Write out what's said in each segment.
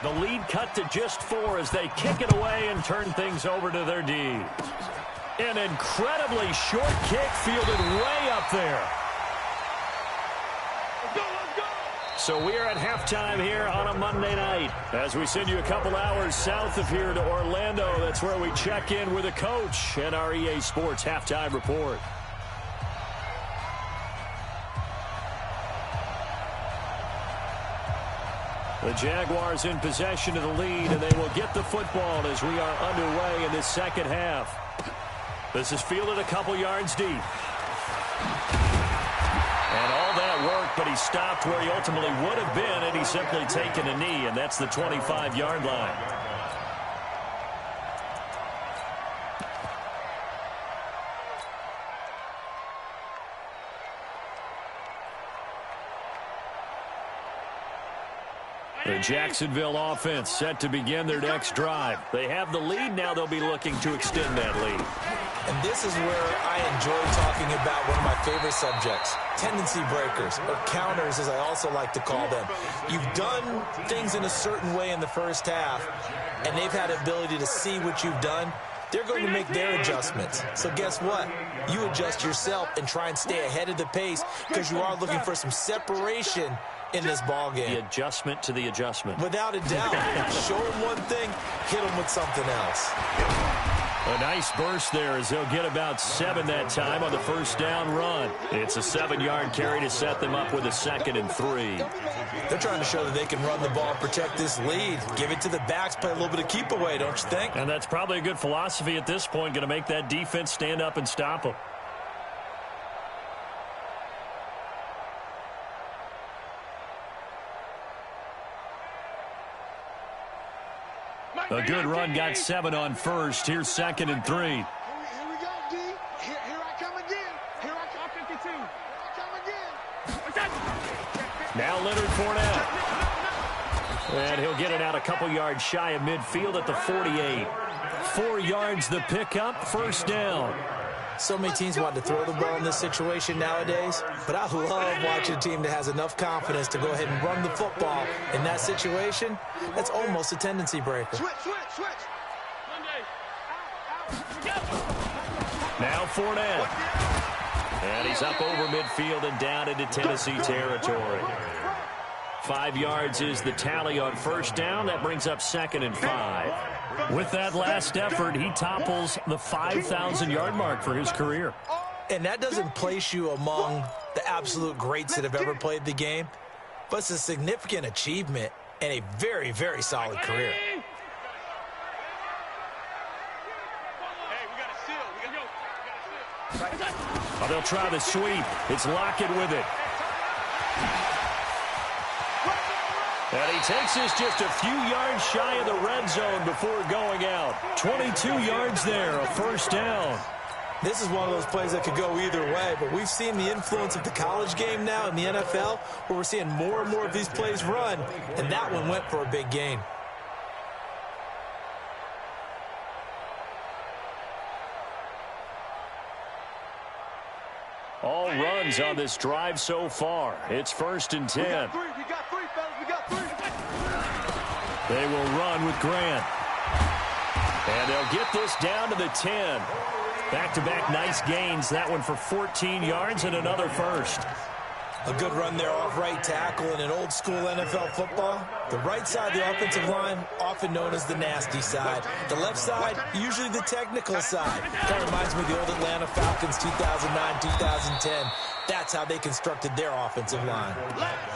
The lead cut to just 4 as they kick it away and turn things over to their D. An incredibly short kick fielded way up there. So we are at halftime here on a Monday night as we send you a couple hours south of here to Orlando. That's where we check in with a coach and our EA Sports halftime report. The Jaguars in possession of the lead, and they will get the football as we are underway in this second half. This is fielded a couple yards deep. And all that work, but he stopped where he ultimately would have been had he simply taken a knee, and that's the 25-yard line. The Jacksonville offense set to begin their next drive. They have the lead. Now they'll be looking to extend that lead. And this is where I enjoy talking about one of my favorite subjects, tendency breakers, or counters as I also like to call them. You've done things in a certain way in the first half, and they've had the ability to see what you've done. They're going to make their adjustments. So guess what? You adjust yourself and try and stay ahead of the pace because you are looking for some separation in this ball game. The adjustment to the adjustment. Without a doubt. Show them one thing, hit them with something else. A nice burst there as they'll get about 7 that time on the first down run. It's a 7-yard carry to set them up with a 2nd and 3. They're trying to show that they can run the ball and protect this lead. Give it to the backs, play a little bit of keep away, don't you think? And that's probably a good philosophy at this point, going to make that defense stand up and stop them. A good run got 7 on first. Here's 2nd and 3. Here we go, D. Here I come again. Here I come 52. Here I come again. Now Leonard Fournette. And he'll get it out a couple yards shy of midfield at the 48. 4 yards the pickup, first down. So many teams want to throw the ball in this situation nowadays, but I love watching a team that has enough confidence to go ahead and run the football in that situation. That's almost a tendency breaker. Switch. Now Fournette. And he's up over midfield and down into Tennessee territory. 5 yards is the tally on first down. That brings up 2nd and 5. With that last effort, he topples the 5,000-yard mark for his career. And that doesn't place you among the absolute greats that have ever played the game, but it's a significant achievement and a very, very solid career. Oh, they'll try the sweep. It's Lockett with it. And he takes this just a few yards shy of the red zone before going out. 22 yards there, a first down. This is one of those plays that could go either way, but we've seen the influence of the college game now in the NFL, where we're seeing more and more of these plays run, and that one went for a big gain. All runs on this drive so far. It's 1st and 10. We got three, fellas. We got 3. They will run with Grant. And they'll get this down to the 10. Back-to-back nice gains. That one for 14 yards and another first. A good run there off right tackle in an old-school NFL football. The right side of the offensive line, often known as the nasty side. The left side, usually the technical side. That reminds me of the old Atlanta Falcons 2009-2010. That's how they constructed their offensive line.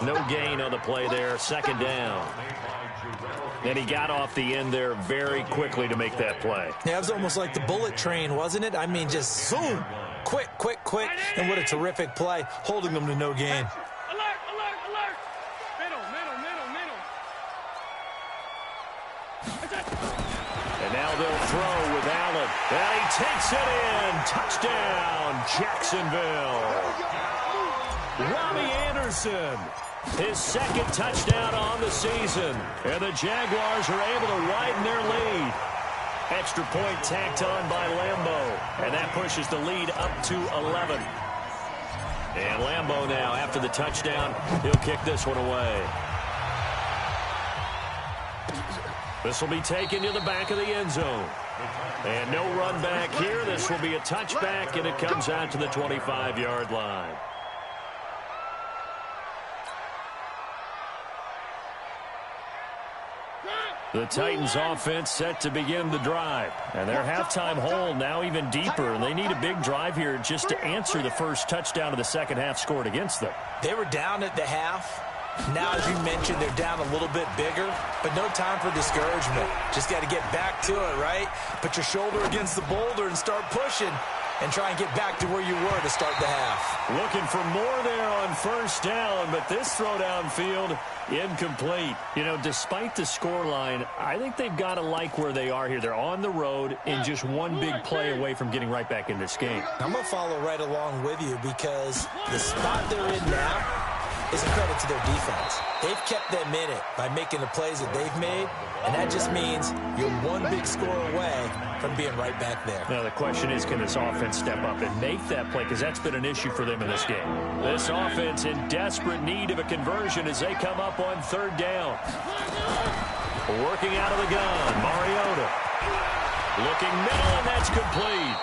No gain on the play there. 2nd down. And he got off the end there very quickly to make that play. Yeah, it was almost like the bullet train, wasn't it? I mean, just zoom. Quick. And what a terrific play, holding them to no gain. Alert. Middle. And now they'll throw with Allen. And he takes it in. Touchdown, Jacksonville. Robbie Anderson. His 2nd touchdown on the season. And the Jaguars are able to widen their lead. Extra point tacked on by Lambeau. And that pushes the lead up to 11. And Lambeau now, after the touchdown, he'll kick this one away. This will be taken to the back of the end zone. And no run back here. This will be a touchback, and it comes out to the 25-yard line. The Titans offense set to begin the drive. And their halftime hole now even deeper. And they need a big drive here just to answer the first touchdown of the second half scored against them. They were down at the half. Now, as you mentioned, they're down a little bit bigger, but no time for discouragement. Just got to get back to it, right? Put your shoulder against the boulder and start pushing and try and get back to where you were to start the half. Looking for more there on first down, but this throw downfield incomplete. You know, despite the scoreline, I think they've got to like where they are here. They're on the road and just one big play away from getting right back in this game. I'm going to follow right along with you because the spot they're in now is a credit to their defense. They've kept them in it by making the plays that they've made, and that just means you're one big score away from being right back there. Now, the question is, can this offense step up and make that play? Because that's been an issue for them in this game. This offense in desperate need of a conversion as they come up on third down. Working out of the gun, Mariota. Looking middle, and that's complete.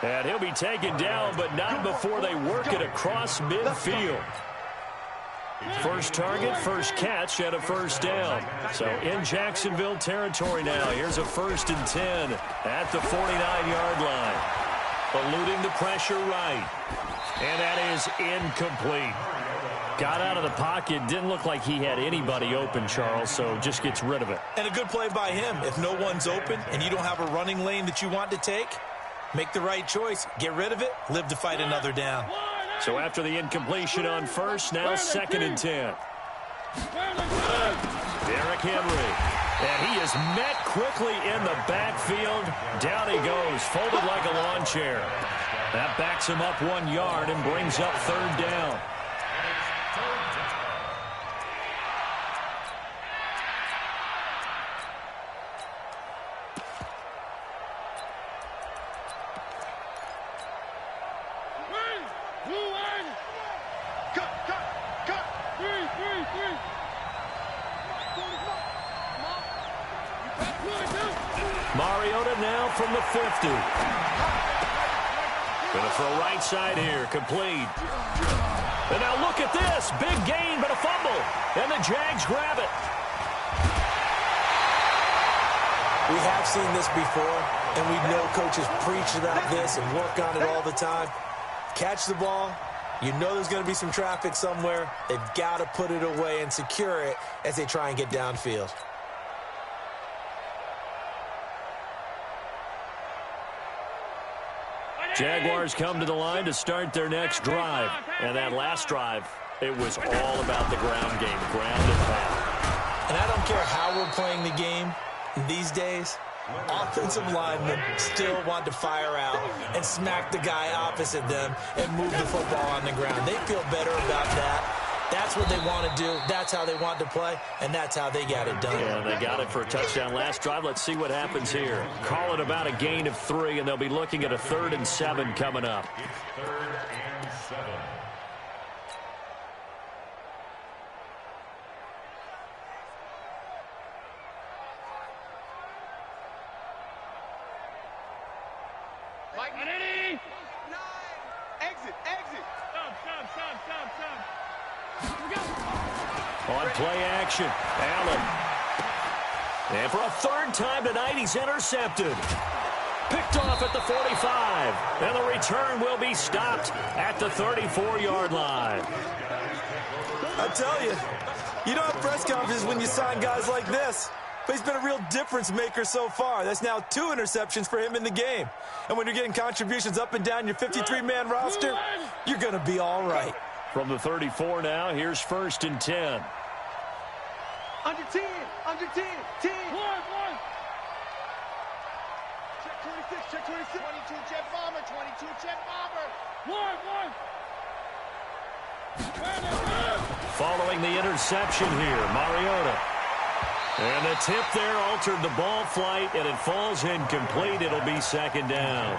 And he'll be taken down, but not before they work it across midfield. First target, first catch, and a first down. So in Jacksonville territory now. Here's a 1st and 10 at the 49-yard line. Eluding the pressure right. And that is incomplete. Got out of the pocket. Didn't look like he had anybody open, Charles, so just gets rid of it. And a good play by him. If no one's open and you don't have a running lane that you want to take, make the right choice. Get rid of it. Live to fight another down. So after the incompletion on first, now 2nd and 10. Derrick Henry. And he is met quickly in the backfield. Down he goes, folded like a lawn chair. That backs him up 1 yard and brings up third down. Mariota now from the 50. Going to throw right side here, complete. And now look at this, big gain but a fumble. And the Jags grab it. We have seen this before, and we know coaches preach about this and work on it all the time. Catch the ball. You know there's going to be some traffic somewhere. They've got to put it away and secure it as they try and get downfield. Jaguars come to the line to start their next drive. And that last drive, it was all about the ground game, ground and pound. And I don't care how we're playing the game these days, offensive linemen still want to fire out and smack the guy opposite them and move the football on the ground. They feel better about that. That's what they want to do. That's how they want to play, and that's how they got it done. Yeah, they got it for a touchdown last drive. Let's see what happens here. Call it about a gain of 3, and they'll be looking at a 3rd and 7 coming up. 3rd and 7. On play action, Allen. And for a 3rd time tonight, he's intercepted. Picked off at the 45. And the return will be stopped at the 34-yard line. I tell you, you don't have press conferences when you sign guys like this. But he's been a real difference maker so far. That's now 2 interceptions for him in the game. And when you're getting contributions up and down your 53-man roster, you're going to be all right. From the 34 now, here's 1st and 10. Under 10, under 10, 10. Check 26, check 26. 22, jet bomber, 22, jet bomber. Following the interception here, Mariota. And the tip there altered the ball flight, and it falls incomplete. It'll be 2nd down.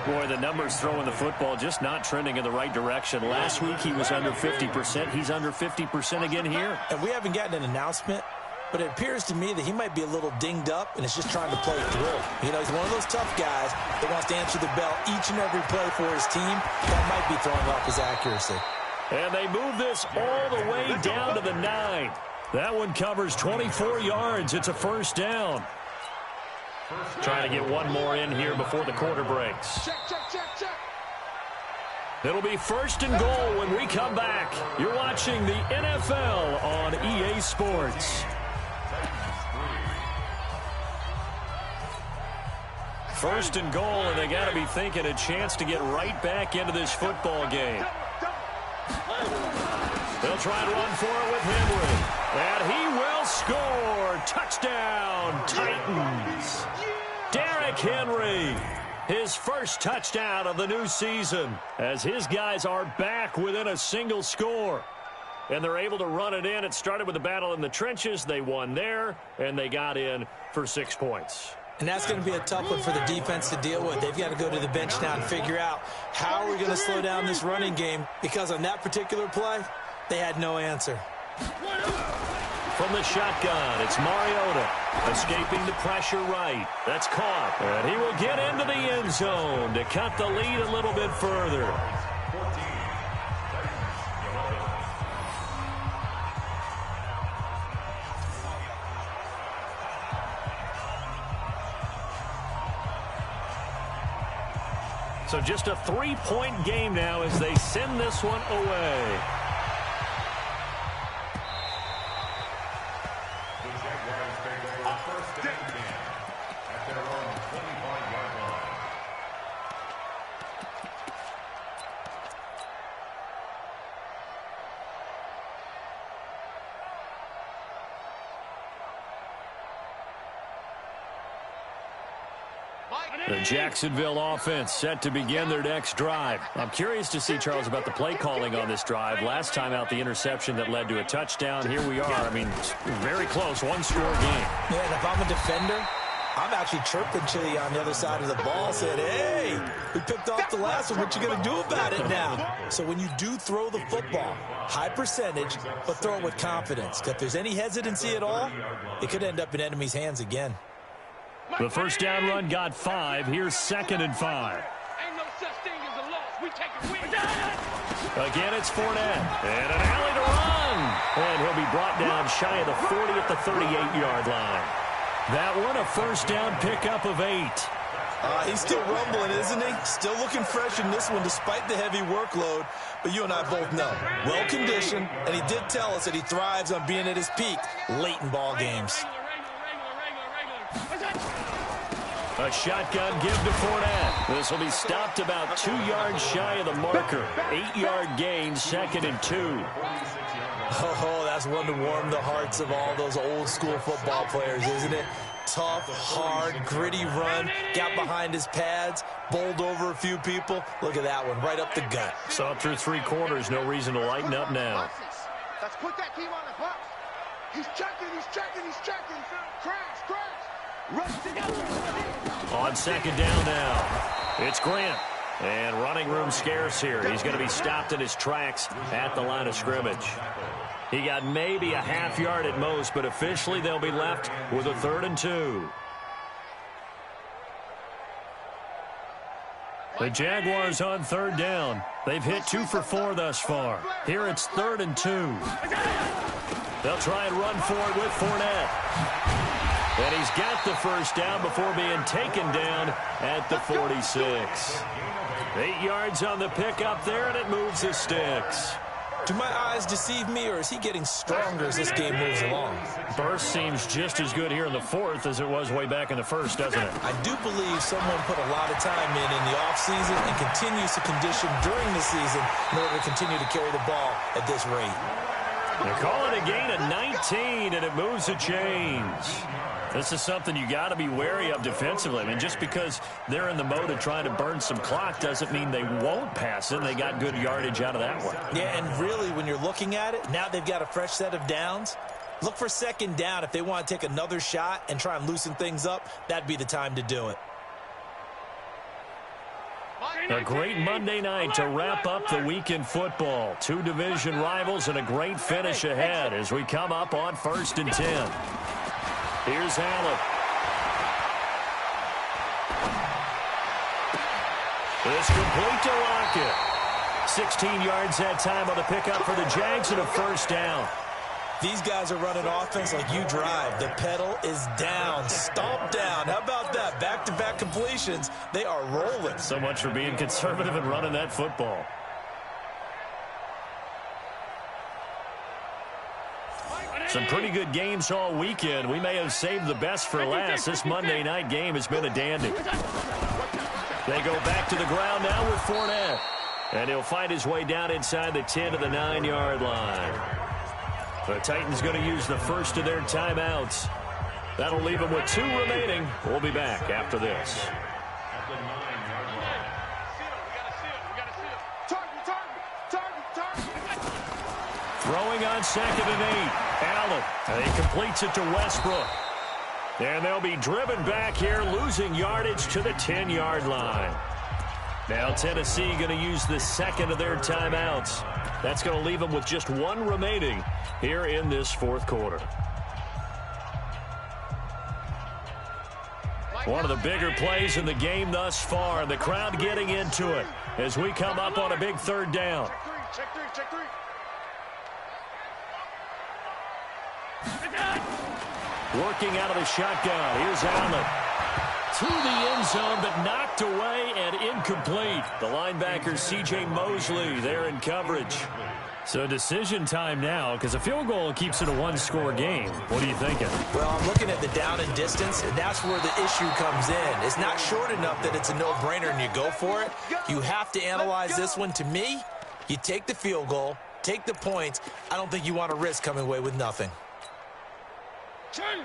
Boy, the numbers throwing the football just not trending in the right direction. Last week he was under 50%. He's under 50% again here. And we haven't gotten an announcement but it appears to me that he might be a little dinged up and is just trying to play through. You know, he's one of those tough guys that wants to answer the bell each and every play for his team. That might be throwing off his accuracy. And they move this all the way down to the 9. That one covers 24 yards. It's a first down. Trying to get one more in here before the quarter breaks. Check, check, check, check. It'll be first and goal when we come back. You're watching the NFL on EA Sports. First and goal, and they got to be thinking a chance to get right back into this football game. They'll try to run for it with Henry. And he will score. Touchdown, Titans. Derrick Henry, his first touchdown of the new season, as his guys are back within a single score. And they're able to run it in. It started with a battle in the trenches. They won there, and they got in for 6 points. And that's going to be a tough one for the defense to deal with. They've got to go to the bench now and figure out how are we going to slow down this running game, because on that particular play, they had no answer. From the shotgun, it's Mariota escaping the pressure right. That's caught. And he will get into the end zone to cut the lead a little bit further. So just a 3-point game now as they send this one away. The Jacksonville offense set to begin their next drive. I'm curious to see, Charles, about the play calling on this drive. Last time out, the interception that led to a touchdown. Here we are. I mean, very close, one-score game. Yeah, and if I'm a defender, I'm actually chirping to you on the other side of the ball, saying, hey, we picked off the last one. What you going to do about it now? So when you do throw the football, high percentage, but throw it with confidence. If there's any hesitancy at all, it could end up in enemy's hands again. The first down run got 5. Here's 2nd and 5. Ain't no such thing as a loss. We take it with. Again, it's Fournette. And an alley to run. And he'll be brought down shy of the 40 at the 38-yard line. That one, a first down pickup of 8. He's still rumbling, isn't he? Still looking fresh in this one despite the heavy workload. But you and I both know, well-conditioned, and he did tell us that he thrives on being at his peak late in ball games. A shotgun give to Fournette. This will be stopped about 2 yards shy of the marker. 8-yard gain, 2nd and 2. Oh, that's one to warm the hearts of all those old-school football players, isn't it? Tough, hard, gritty run. Got behind his pads, bowled over a few people. Look at that one, right up the gut. Saw through 3 quarters. No reason to lighten up now. Let's put that team on the box. He's checking, he's checking, he's checking. Crash, crash. Rush together. On 2nd down now, it's Grant. And running room scarce here. He's going to be stopped in his tracks at the line of scrimmage. He got maybe a half yard at most, but officially they'll be left with a 3rd and 2. The Jaguars on 3rd down. They've hit 2 for 4 thus far. Here it's 3rd and 2. They'll try and run for it with Fournette. And he's got the first down before being taken down at the 46. 8 yards on the pickup there, and it moves the sticks. Do my eyes deceive me, or is he getting stronger as this game moves along? Burst seems just as good here in the 4th as it was way back in the 1st, doesn't it? I do believe someone put a lot of time in the offseason and continues to condition during the season in order to continue to carry the ball at this rate. They call it a gain of 19, and it moves the chains. This is something you got to be wary of defensively. I mean, just because they're in the mode of trying to burn some clock doesn't mean they won't pass it. They got good yardage out of that one. Yeah, and really, when you're looking at it, now they've got a fresh set of downs. Look for 2nd down. If they want to take another shot and try and loosen things up, that'd be the time to do it. A great Monday night to wrap up the week in football. 2 division rivals and a great finish ahead as we come up on 1st and 10. Here's Allen. It's complete to Lockett. 16 yards that time on the pickup for the Jags and a first down. These guys are running offense like you drive. The pedal is down, stomp down. How about that? Back-to-back completions. They are rolling. So much for being conservative and running that football. Some pretty good games all weekend. We may have saved the best for last. This Monday night game has been a dandy. They go back to the ground now with Fournette. And he'll find his way down inside the 10 to the 9-yard line. The Titans going to use the first of their timeouts. That'll leave them with 2 remaining. We'll be back after this. Throwing on 2nd and 8. Allen. And he completes it to Westbrook. And they'll be driven back here, losing yardage to the 10-yard line. Now Tennessee going to use the second of their timeouts. That's going to leave them with just 1 remaining here in this fourth quarter. One of the bigger plays in the game thus far. The crowd getting into it as we come up on a big 3rd down. Check three. Working out of the shotgun. Here's Allen. To the end zone, but knocked away and incomplete. The linebacker, C.J. Mosley, there in coverage. So decision time now, because a field goal keeps it a 1-score game. What are you thinking? Well, I'm looking at the down and distance, and that's where the issue comes in. It's not short enough that it's a no-brainer and you go for it. You have to analyze this one. To me, you take the field goal, take the points. I don't think you want to risk coming away with nothing.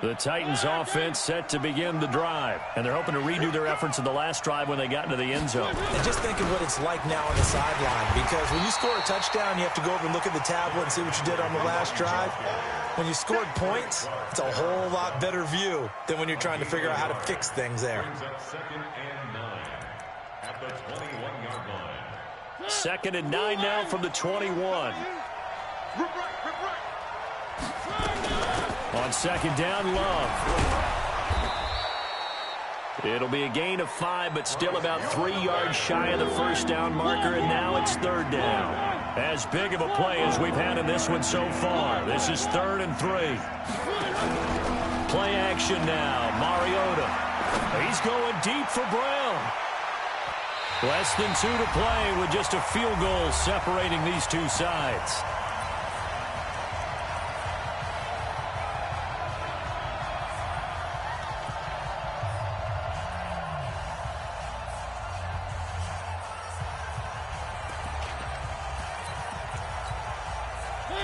The Titans offense set to begin the drive, and they're hoping to redo their efforts in the last drive when they got into the end zone. And just think of what it's like now on the sideline, because when you score a touchdown, you have to go over and look at the tablet and see what you did on the last drive. When you scored points, it's a whole lot better view than when you're trying to figure out how to fix things there. 2nd and 9 at the 21-yard line. 2nd and 9 now from the 21. On 2nd down, Love. It'll be a gain of 5, but still about 3 yards shy of the first down marker, and now it's 3rd down. As big of a play as we've had in this one so far. This is 3rd and 3. Play action now. Mariota. He's going deep for Brown. Less than 2 to play with just a field goal separating these two sides.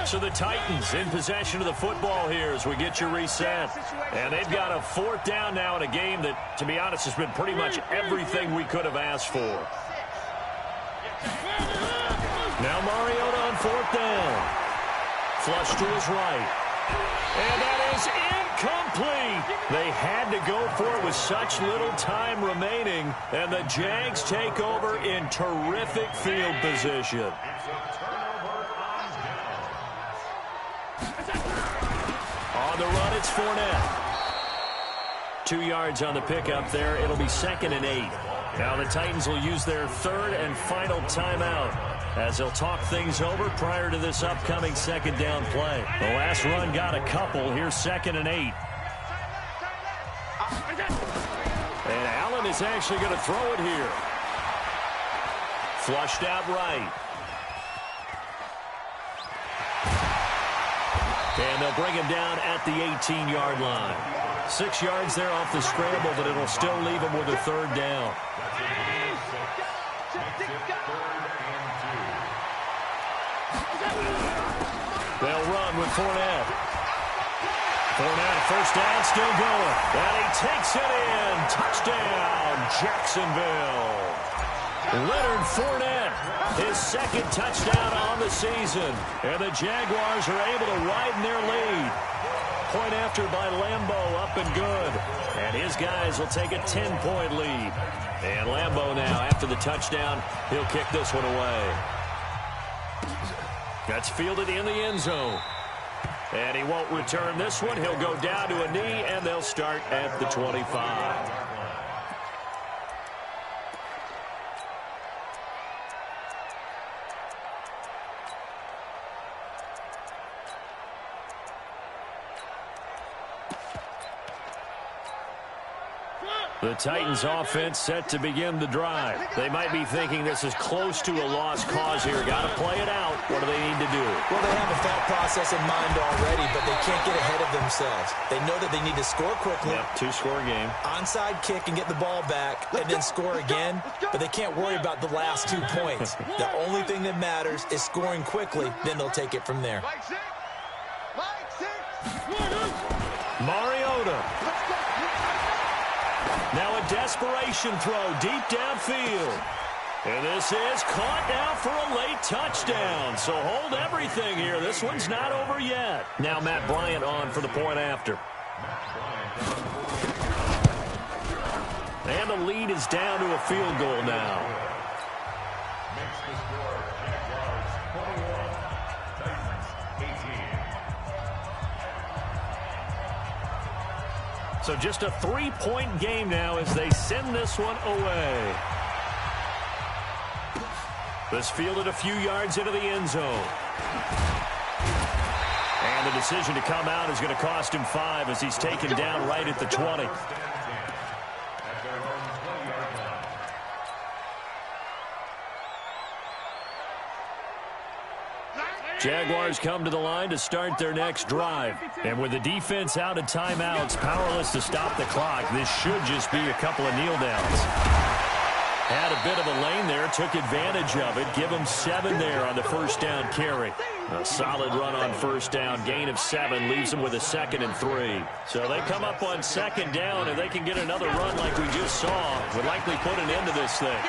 So the Titans in possession of the football here as we get you reset. And they've got a 4th down now in a game that, to be honest, has been pretty much everything we could have asked for. Now Mariota on 4th down. Flush to his right. And that is incomplete. They had to go for it with such little time remaining. And the Jags take over in terrific field position. On the run, it's Fournette. 2 yards on the pickup there. It'll be 2nd and 8. Now the Titans will use their 3rd and final timeout as they'll talk things over prior to this upcoming 2nd down play. The last run got a couple. Here's 2nd and 8. And Allen is actually going to throw it here. Flushed out right. And they'll bring him down at the 18-yard line. 6 yards there off the scramble, but it'll still leave him with a 3rd down. They'll run with Fournette. Fournette, first down, still going. And he takes it in. Touchdown, Jacksonville. Leonard Fournette, his 2nd touchdown on the season. And the Jaguars are able to widen their lead. Point after by Lambeau, up and good. And his guys will take a 10-point lead. And Lambeau now, after the touchdown, he'll kick this one away. That's fielded in the end zone. And he won't return this one. He'll go down to a knee, and they'll start at the 25. The Titans offense set to begin the drive. They might be thinking this is close to a lost cause here. Got to play it out. What do they need to do? Well, they have a thought process in mind already, but they can't get ahead of themselves. They know that they need to score quickly. Yep, two-score game. Onside kick and get the ball back and then score again, but they can't worry about the last 2 points. The only thing that matters is scoring quickly, then they'll take it from there. Mariota. Now a desperation throw deep downfield. And this is caught now for a late touchdown. So hold everything here. This one's not over yet. Now Matt Bryant on for the point after. And the lead is down to a field goal now. Makes the score Jaguars 21, Titans 18. So just a 3-point game now as they send this one away. This fielded a few yards into the end zone. And the decision to come out is going to cost him 5 as he's taken down right at the 20. Jaguars come to the line to start their next drive. And with the defense out of timeouts, powerless to stop the clock, this should just be a couple of kneel downs. Had a bit of a lane there, took advantage of it. Give them 7 there on the first down carry. A solid run on first down, gain of 7, leaves them with a 2nd and 3. So they come up on 2nd down, and they can get another run like we just saw. Would likely put an end to this thing.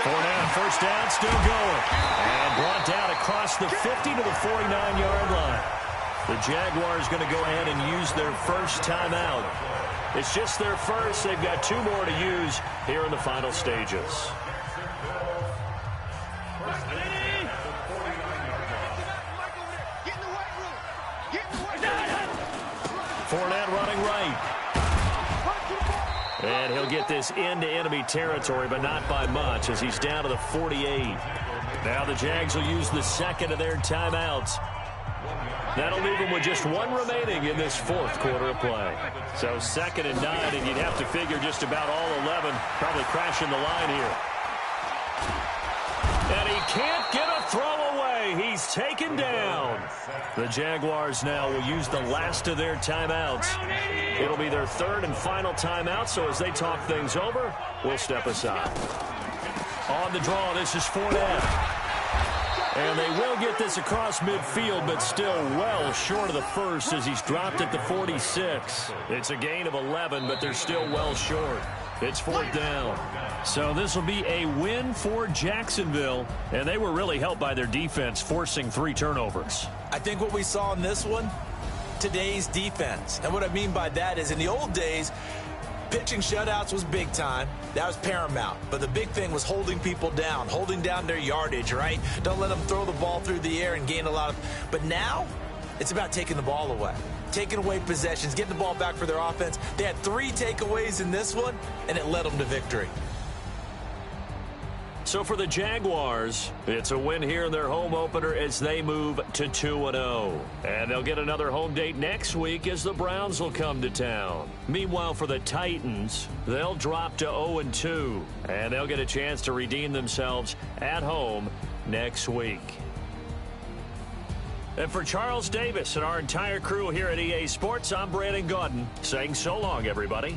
Fournette, first down, still going. And brought down across the 50 to the 49-yard line. The Jaguars going to go ahead and use their first timeout. It's just their first. They've got 2 more to use here in the final stages. Fournette running right. And he'll get this into enemy territory, but not by much as he's down to the 48. Now the Jags will use the 2nd of their timeouts. That'll leave them with just 1 remaining in this 4th quarter of play. So 2nd and 9, and you'd have to figure just about all 11 probably crashing the line here. And he can't get a throw away. He's taken down. The Jaguars now will use the last of their timeouts. It'll be their 3rd and final timeout, so as they talk things over, we'll step aside. On the draw, this is Fournette. And they will get this across midfield, but still well short of the first as he's dropped at the 46. It's a gain of 11, but they're still well short. It's 4th down. So this will be a win for Jacksonville, and they were really helped by their defense forcing 3 turnovers. I think what we saw in this one, today's defense. And what I mean by that is in the old days, pitching shutouts was big time. That was paramount. But the big thing was holding people down, holding down their yardage, right? Don't let them throw the ball through the air and gain a lot of... But now, it's about taking the ball away. Taking away possessions, getting the ball back for their offense. They had 3 takeaways in this one, and it led them to victory. So for the Jaguars, it's a win here in their home opener as they move to 2-0. And they'll get another home date next week as the Browns will come to town. Meanwhile, for the Titans, they'll drop to 0-2. And they'll get a chance to redeem themselves at home next week. And for Charles Davis and our entire crew here at EA Sports, I'm Brandon Gaudin saying so long, everybody.